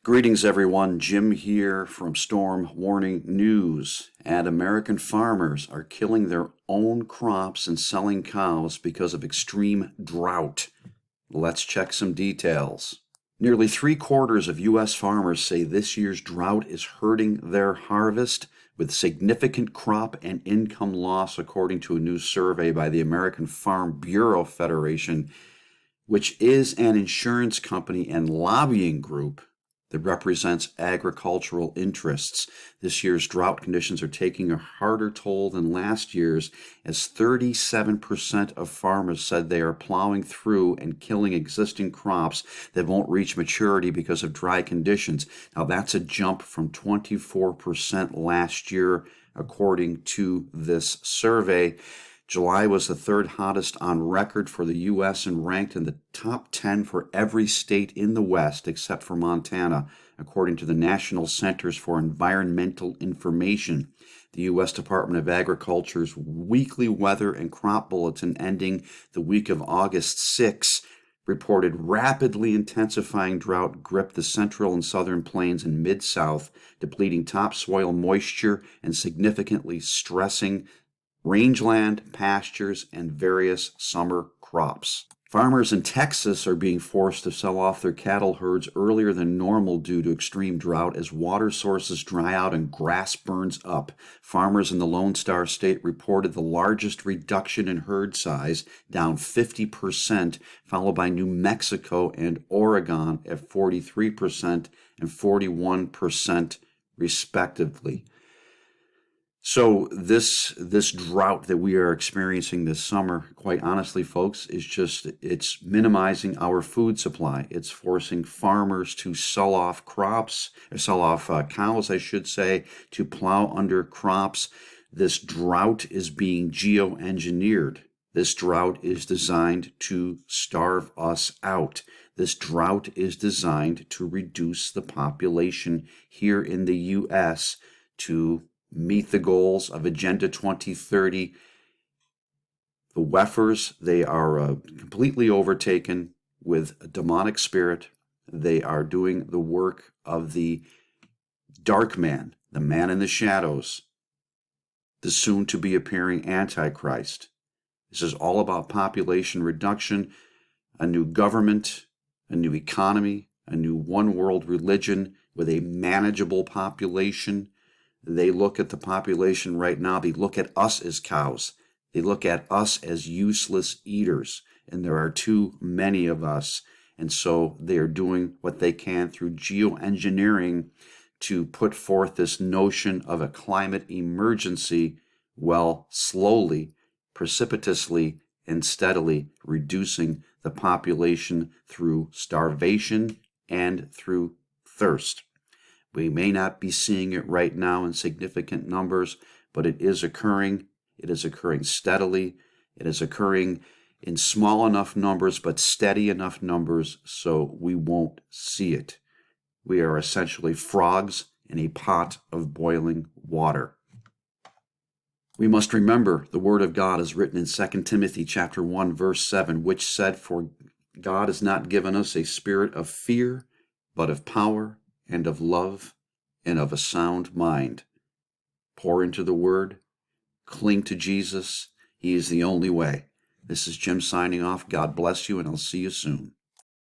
Greetings, everyone. Jim here from Storm Warning News. And American farmers are killing their own crops and selling cows because of extreme drought. Let's check some details. Nearly 3/4 of U.S. farmers say this year's drought is hurting their harvest, with significant crop and income loss, according to a new survey by the American Farm Bureau Federation, which is an insurance company and lobbying group that represents agricultural interests. This year's drought conditions are taking a harder toll than last year's, as 37% of farmers said they are plowing through and killing existing crops that won't reach maturity because of dry conditions. Now, that's a jump from 24% last year, according to this survey. July was the third hottest on record for the U.S. and ranked in the top 10 for every state in the West except for Montana, according to the National Centers for Environmental Information. The U.S. Department of Agriculture's weekly weather and crop bulletin ending the week of August 6 reported rapidly intensifying drought gripped the central and southern plains and mid-south, depleting topsoil moisture and significantly stressing rangeland, pastures, and various summer crops. Farmers in Texas are being forced to sell off their cattle herds earlier than normal due to extreme drought as water sources dry out and grass burns up. Farmers in the Lone Star State reported the largest reduction in herd size, down 50%, followed by New Mexico and Oregon at 43% and 41%, respectively. So this drought that we are experiencing this summer, quite honestly, folks, it's minimizing our food supply. It's forcing farmers to sell off crops, or sell off cows, I should say, to plow under crops. This drought is being geoengineered. This drought is designed to starve us out. This drought is designed to reduce the population here in the U.S. to meet the goals of Agenda 2030. The WEFers, they are completely overtaken with a demonic spirit. They are doing the work of the dark man, the man in the shadows, the soon-to-be appearing Antichrist. This is all about population reduction, a new government, a new economy, a new one-world religion with a manageable population. They look at the population right now. They look at us as cows. They look at us as useless eaters. And there are too many of us. And so they are doing what they can through geoengineering to put forth this notion of a climate emergency while slowly, precipitously, and steadily reducing the population through starvation and through thirst. We may not be seeing it right now in significant numbers, but it is occurring. It is occurring steadily. It is occurring in small enough numbers, but steady enough numbers so we won't see it. We are essentially frogs in a pot of boiling water. We must remember the word of God is written in 2 Timothy chapter 1, verse 7, which said, "For God has not given us a spirit of fear, but of power and of love, and of a sound mind." Pour into the Word. Cling to Jesus. He is the only way. This is Jim signing off. God bless you, and I'll see you soon.